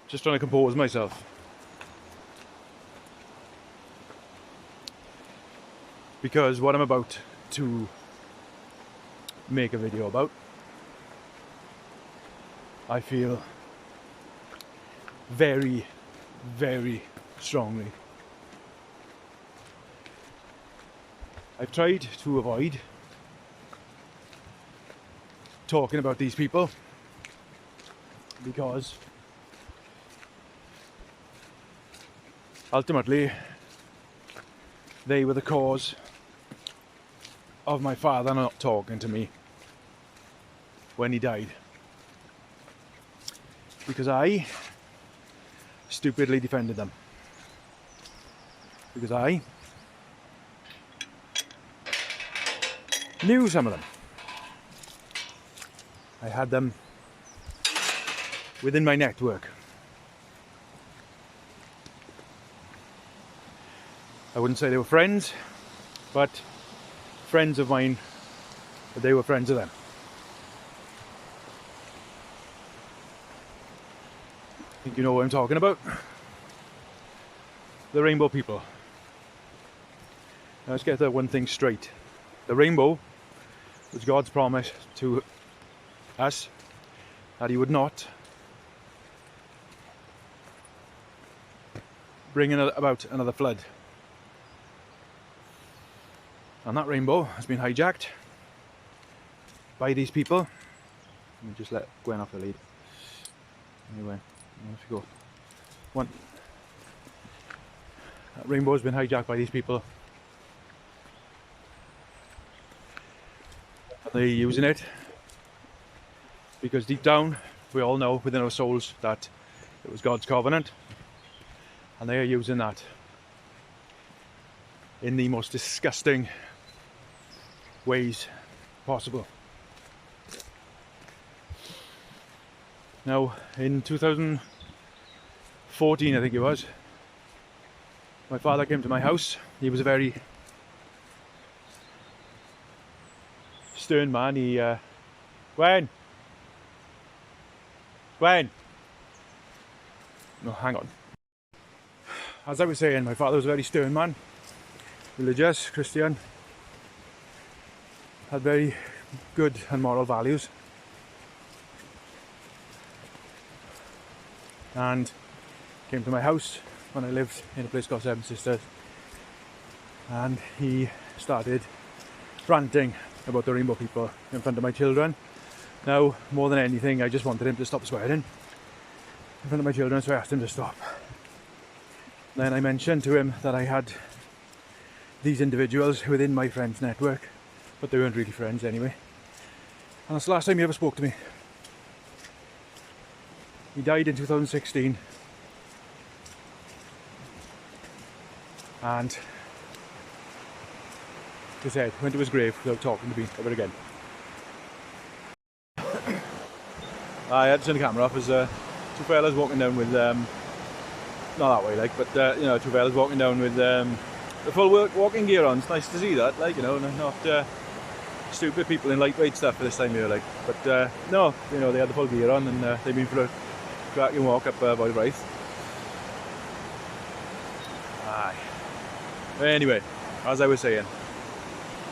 Just trying to compose myself. Because what I'm about to make a video about, I feel very, very strongly. I've tried to avoid talking about these people because ultimately they were the cause of my father not talking to me when he died, because I stupidly defended them, because I knew some of them. I had them within my network. I wouldn't say they were friends, but friends of mine, but they were friends of them. I think you know what I'm talking about. The rainbow people. Now let's get that one thing straight. The rainbow was God's promise to us that he would not bring about another flood. And that rainbow has been hijacked by these people. Let me just let Gwen off the lead. Anyway, off you go. One. That rainbow has been hijacked by these people. And they're using it because deep down we all know within our souls that it was God's covenant, and they are using that in the most disgusting ways possible. Now, in 2014, I think it was, my father came to my house. He was a very stern man. He, Gwen! No, hang on. As I was saying, my father was a very stern man, religious, Christian, had very good and moral values, and came to my house when I lived in a place called Seven Sisters, and he started ranting about the rainbow people in front of my children. Now, more than anything, I just wanted him to stop swearing in front of my children, so I asked him to stop. Then I mentioned to him that I had these individuals within my friends' network, but they weren't really friends anyway. And that's the last time he ever spoke to me. He died in 2016. And he said, went to his grave without talking to me ever again. I had to turn the camera off as two fellas walking down with, not that way like, but you know, two fellas walking down with the full walking gear on. It's nice to see that, like, you know, not stupid people in lightweight stuff for this time of year, like. But no, you know, they had the full gear on, and they've been for a cracking walk up Boyd Rice. Aye. Anyway, as I was saying,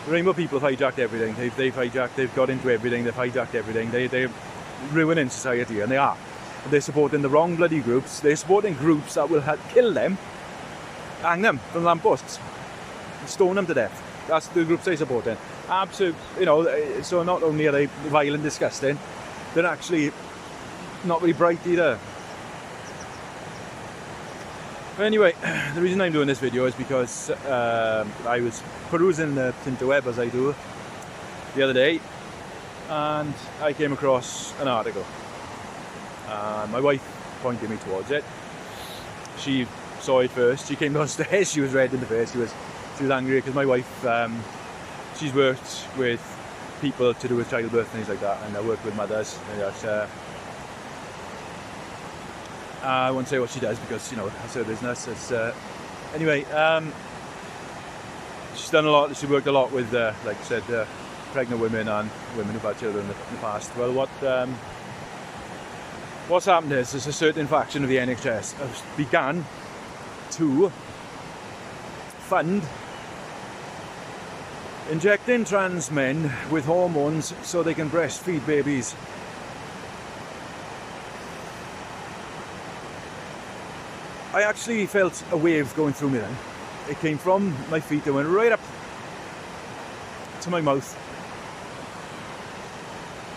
the rainbow people have hijacked everything. They've got into everything. They've hijacked everything. They're ruining society, and they are. They're supporting the wrong bloody groups. They're supporting groups that will kill them, hang them from lampposts, and stone them to death. That's the groups they're supporting. Absolute, you know. So not only are they violent, disgusting, they're actually not very bright either. But anyway, the reason I'm doing this video is because I was perusing the interweb, as I do, the other day, and I came across an article. My wife pointed me towards it. She saw it first. She came downstairs. She was red in the face. She was angry because my wife, she's worked with people to do with childbirth and things like that, and I worked with mothers. And I won't say what she does because, you know, it's her business. It's anyway. She's done a lot. She worked a lot with, like I said, pregnant women and women who've had children in the past. Well, what what's happened is there's a certain faction of the NHS has begun to fund injecting trans men with hormones so they can breastfeed babies. I actually felt a wave going through me then. It came from my feet and went right up to my mouth,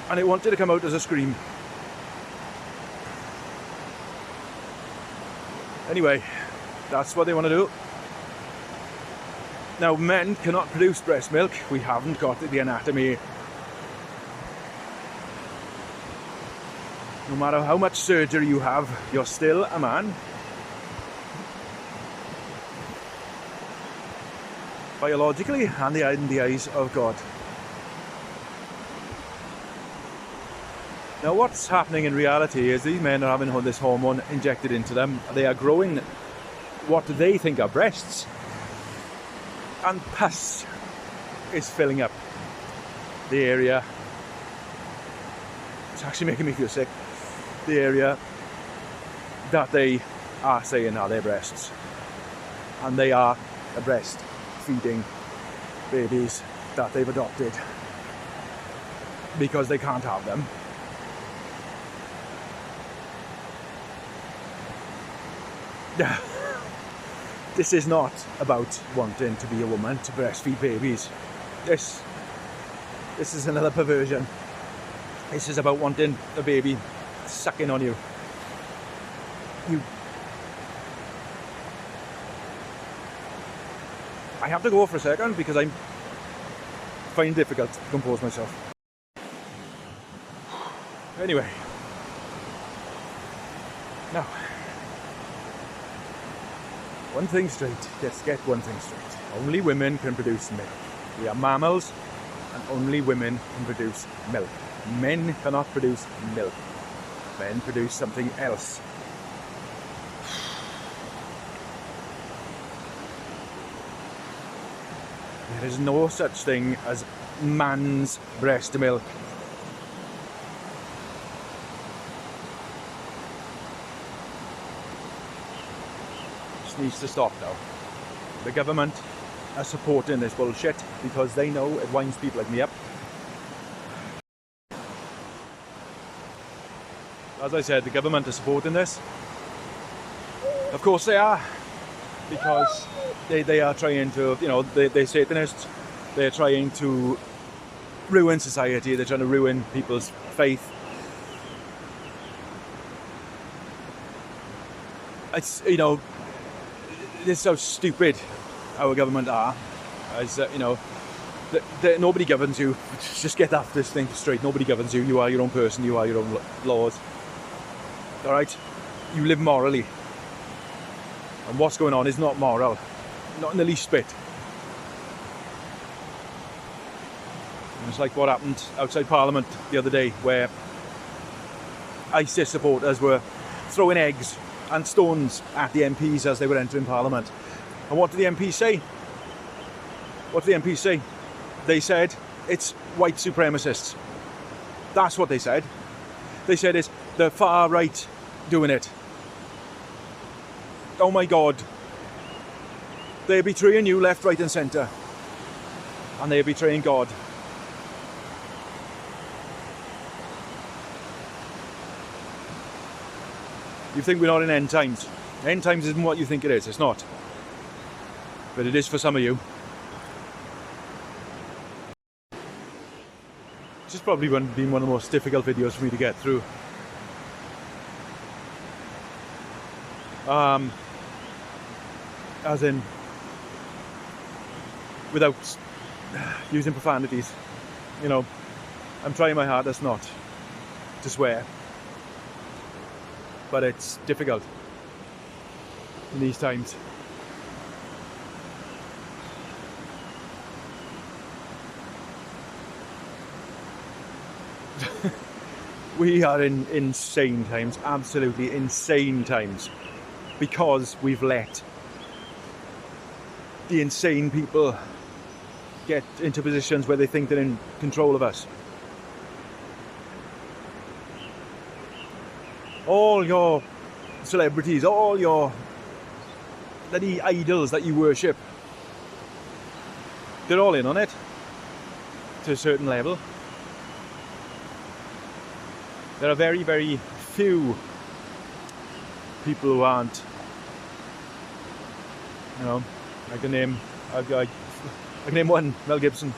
and it wanted to come out as a scream. Anyway, that's what they want to do. Now, men cannot produce breast milk. We haven't got the anatomy. No matter how much surgery you have, you're still a man. Biologically and in the eyes of God. Now, what's happening in reality is these men are having this hormone injected into them. They are growing what they think are breasts, and pus is filling up the area. It's actually making me feel sick. The area that they are saying are their breasts, and they are a breast feeding babies that they've adopted because they can't have them. This is not about wanting to be a woman to breastfeed babies. This is another perversion. This is about wanting a baby sucking on you. I have to go for a second because I find it difficult to compose myself. Anyway, now, one thing straight, let's get one thing straight. Only women can produce milk. We are mammals, and only women can produce milk. Men cannot produce milk. Men produce something else. There is no such thing as man's breast milk. This needs to stop now. The government are supporting this bullshit because they know it winds people like me up. As I said, the government are supporting this. Of course they are, because they are trying to, they're Satanists. They're trying to ruin society. They're trying to ruin people's faith. It's, this is how stupid our government are. As nobody governs you. Just get this thing straight. Nobody governs you. You are your own person. You are your own laws. All right? You live morally. And what's going on is not moral. Not in the least bit. And it's like what happened outside Parliament the other day, where ISIS supporters were throwing eggs and stones at the MPs as they were entering Parliament. And what did the MPs say? What did the MPs say? They said, it's white supremacists. That's what they said. They said it's the far right doing it. Oh my God. They're betraying you left, right and centre. And they're betraying God. You think we're not in end times. End times isn't what you think it is. It's not. But it is for some of you. This has probably been one of the most difficult videos for me to get through. As in, without using profanities. I'm trying my hardest not to swear. But it's difficult in these times. We are in insane times, absolutely insane times, because we've let the insane people get into positions where they think they're in control of us. all your celebrities, all your bloody idols that you worship, they're all in on it to a certain level. There are very, very few people who aren't. You know, I can name one, Mel Gibson,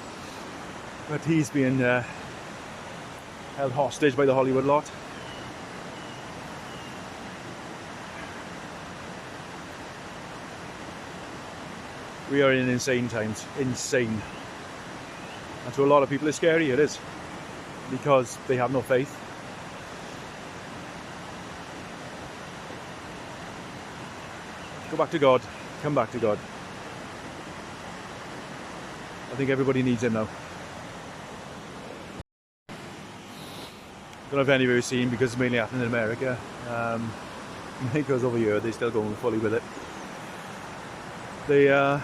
but he's being held hostage by the Hollywood lot. We are in insane times, insane. And to a lot of people it's scary, it is, because they have no faith. Go back to God, come back to God. I think everybody needs him now. I don't know if any of you have seen, because it's mainly happening in America. Because over here they're still going fully with it. They are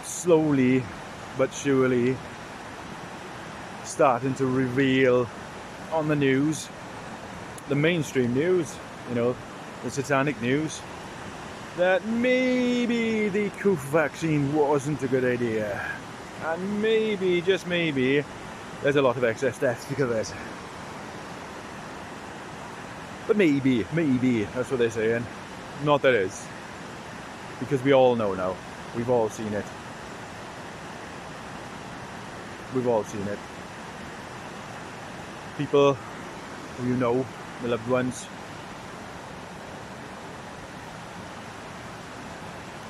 slowly but surely starting to reveal on the news, the mainstream news, you know, the satanic news, that maybe the coof vaccine wasn't a good idea. And maybe, just maybe, there's a lot of excess deaths because of it. But maybe, that's what they're saying. Not that it is. Because we all know now. We've all seen it. We've all seen it. People who you know, the loved ones,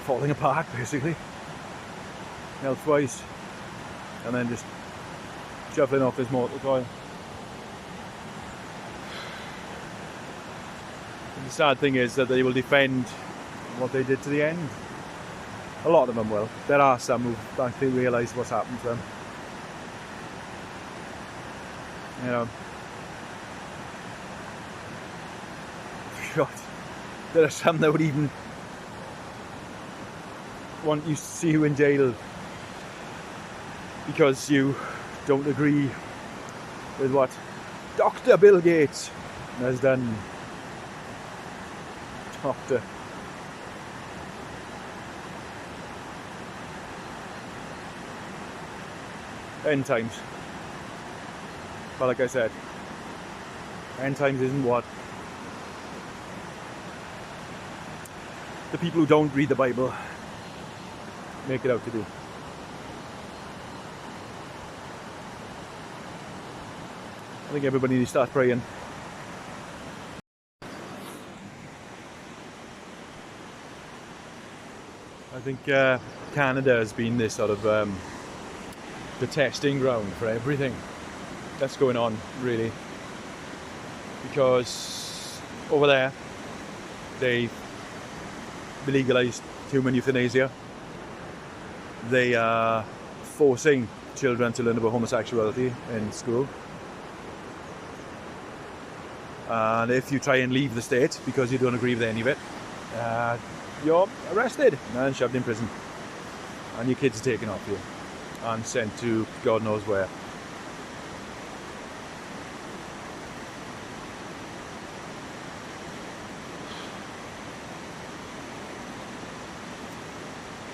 falling apart basically, health-wise, and then just shuffling off this mortal coil. And the sad thing is that they will defend what they did to the end. A lot of them will. There are some who actually realise what's happened to them. You know, God, there are some that would even want you to see you in jail because you don't agree with what Dr. Bill Gates has done. Doctor. End times. But like I said, end times isn't what the people who don't read the Bible make it out to do. I think everybody needs to start praying. I think Canada has been this sort of the testing ground for everything that's going on, really, because over there they legalized human euthanasia. They are forcing children to learn about homosexuality in school, and if you try and leave the state because you don't agree with any of it, you're arrested and shoved in prison, and your kids are taken off you and sent to God knows where.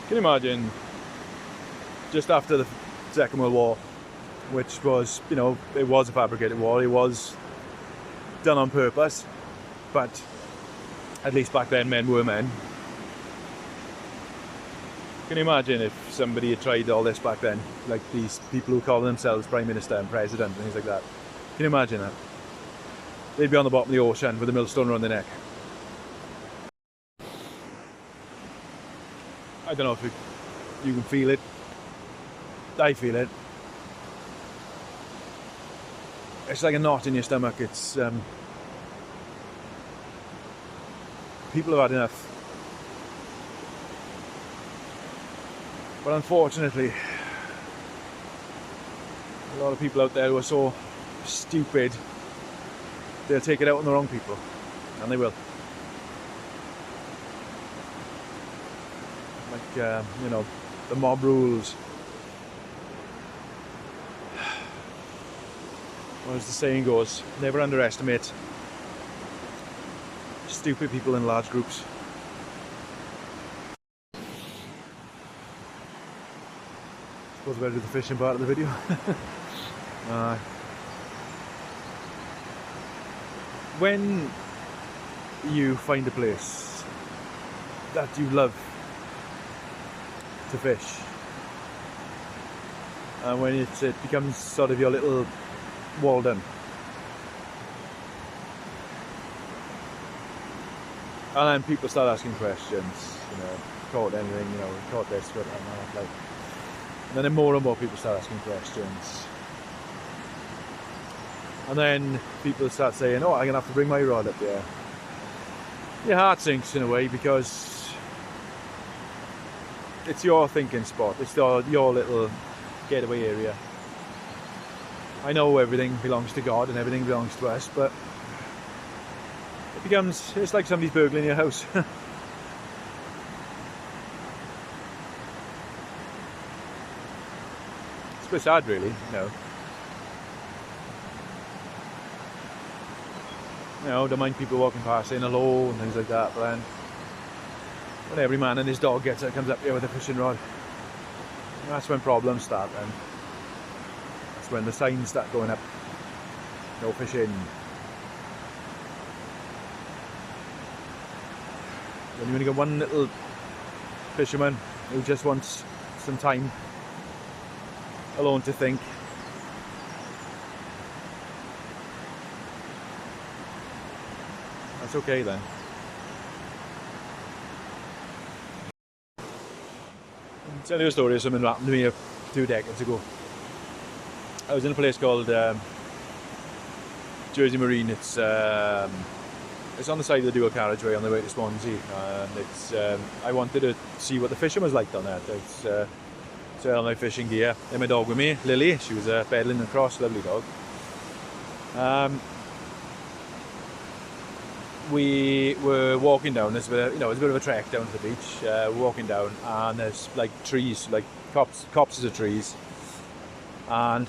Can you imagine, just after the Second World War, which was, you know, it was a fabricated war, it was done on purpose, but at least back then men were men. Can you imagine if somebody had tried all this back then, like these people who call themselves Prime Minister and President and things like that? Can you imagine that? They'd be on the bottom of the ocean with a millstone around their neck. I don't know if you can feel it. I feel it. It's like a knot in your stomach. It's people have had enough. But unfortunately, a lot of people out there who are so stupid, they'll take it out on the wrong people, and they will. Like, you know, the mob rules. Or as the saying goes, never underestimate stupid people in large groups. Suppose I better do the fishing part of the video. When you find a place that you love to fish, and when it becomes sort of your little Walden, and then people start asking questions, caught anything, caught this, caught that, like, and then more and more people start asking questions. And then people start saying, oh, I'm going to have to bring my rod up there. Your heart sinks in a way, because it's your thinking spot. It's your little getaway area. I know everything belongs to God and everything belongs to us, but it's like somebody's burgling your house. It's a bit sad, really, don't mind people walking past saying hello and things like that, but then when every man and his dog comes up here with a fishing rod, that's when problems start, and that's when the signs start going up. No fishing. When you only got one little fisherman who just wants some time alone to think, that's okay then. I'll tell you a story of something that happened to me a few decades ago. I was in a place called Jersey Marine. It's on the side of the dual carriageway on the way to Swansea, and I wanted to see what the fishing was like down there. So I had my fishing gear and my dog with me, Lily. She was pedaling across, lovely dog. We were walking down. It's a bit of a trek down to the beach. We're walking down, and there's like trees, like copses of trees, and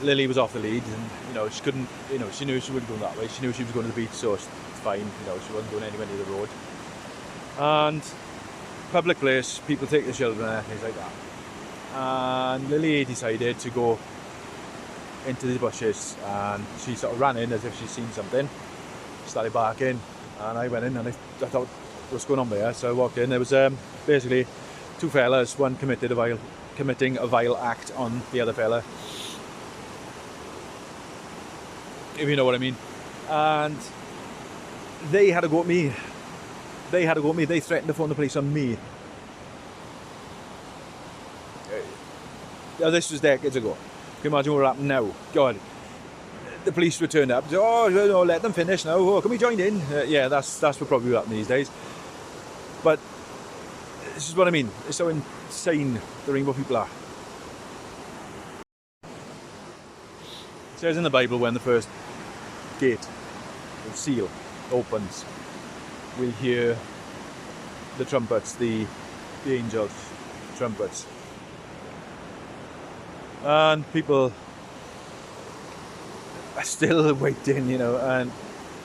Lily was off the lead, and she couldn't. She knew she wasn't going that way. She knew she was going to the beach, so it's fine. She wasn't going anywhere near the road. And public place, people take their children and things like that. And Lily decided to go into the bushes, and she sort of ran in as if she'd seen something. Started barking, and I went in, and I thought, what's going on there? So I walked in. There was basically two fellas, one committing a vile act on the other fella, if you know what I mean. And they had to go at me. They threatened to phone the police on me. Now, this was decades ago. Can you imagine what happened now? God. The police were turned up. Oh, no, let them finish now. Oh, can we join in? Yeah, that's what probably happened these days. But this is what I mean. It's so insane the rainbow people are. It says in the Bible, when the first gate, the seal, opens, we'll hear the trumpets, the angels' trumpets, and people are still waiting,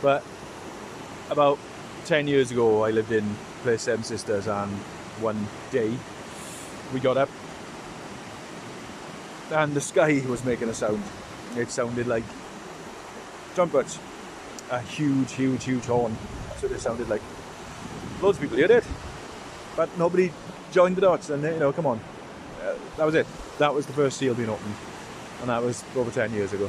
but about 10 years ago I lived in place Seven Sisters, and one day we got up and the sky was making a sound. It sounded like trumpets, a huge horn. That's what it sounded like. Loads of people heard it, but nobody joined the dots, and come on, that was it. That was the first seal being opened, and that was over 10 years ago.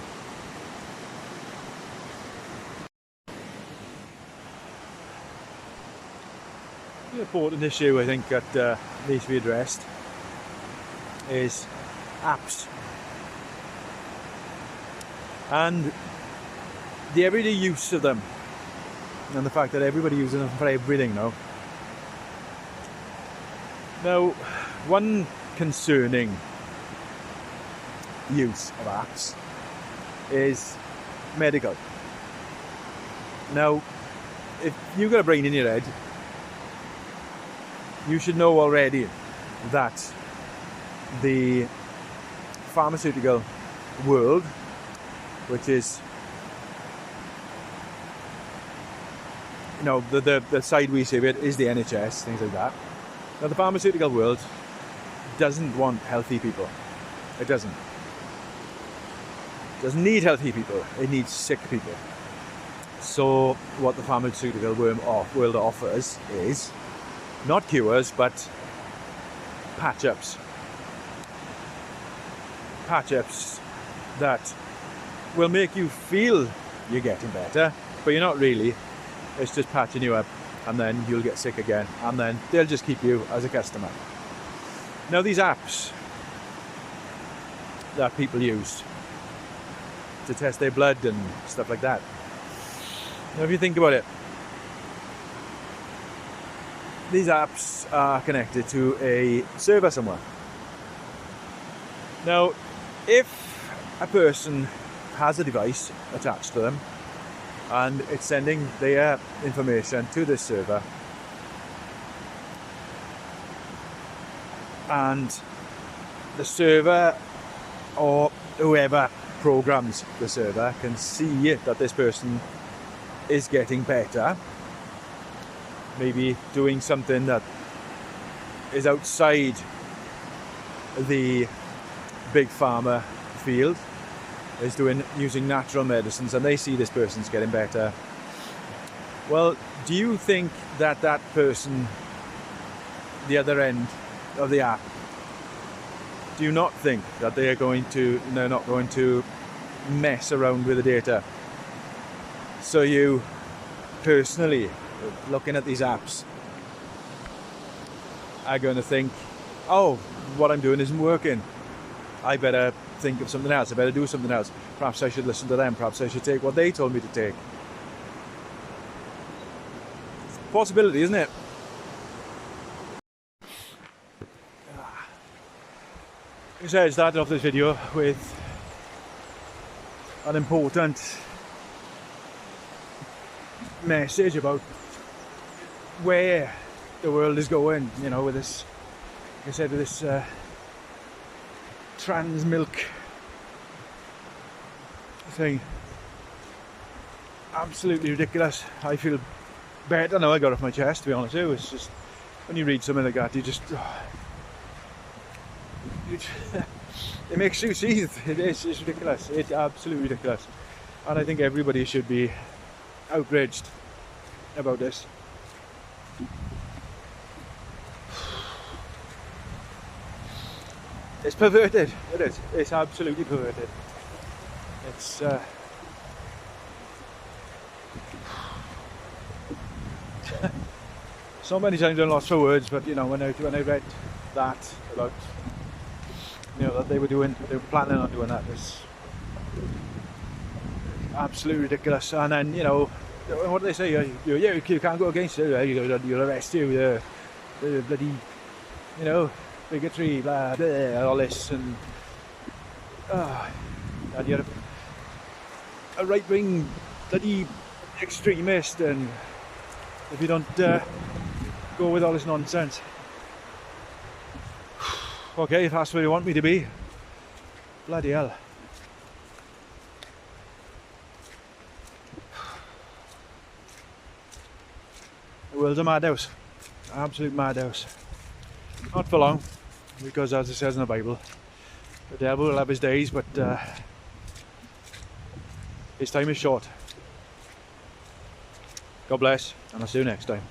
The important issue I think that needs to be addressed is apps, and the everyday use of them, and the fact that everybody uses them for everything now. Now, one concerning use of apps is medical. Now, if you've got a brain in your head, you should know already that the pharmaceutical world, which is the side we see of it is the NHS, things like that. Now the pharmaceutical world doesn't want healthy people. It doesn't. It doesn't need healthy people. It needs sick people. So what the pharmaceutical world offers is not cures, but patch-ups. Patch-ups that will make you feel you're getting better, but you're not really. It's just patching you up, and then you'll get sick again, and then they'll just keep you as a customer. Now these apps that people use to test their blood and stuff like that. Now if you think about it, these apps are connected to a server somewhere. Now if a person has a device attached to them and it's sending their information to this server, and the server or whoever programs the server can see that this person is getting better, maybe doing something that is outside the big pharma field, is using natural medicines, and they see this person's getting better. Well, do you think that person, the other end of the app, do you not think that they're not going to mess around with the data? So you personally, looking at these apps, are going to think, oh, what I'm doing isn't working. I better think of something else. I better do something else. Perhaps I should listen to them. Perhaps I should take what they told me to take. It's a possibility, isn't it? So I started off this video with an important message about where the world is going, with this, like I said, with this trans milk thing. Absolutely ridiculous. I feel better now I got it off my chest, to be honest with you. It's just, when you read something like that, you just it makes you seethe. It's ridiculous. It's absolutely ridiculous, and I think everybody should be outraged about this. It's perverted. It is. It's absolutely perverted. It's so many times I'm lost for words, but when I read that about that they were planning on doing that, it's absolutely ridiculous. And then what do they say? You can't go against it. You'll arrest you. The bloody bigotry, blah, blah, all this, and you're a right-wing bloody extremist, and if you don't go with all this nonsense. Okay, if that's where you want me to be, bloody hell. The world's a madhouse, absolute madhouse. Not for long, because as it says in the Bible, the devil will have his days, but his time is short. God bless, and I'll see you next time.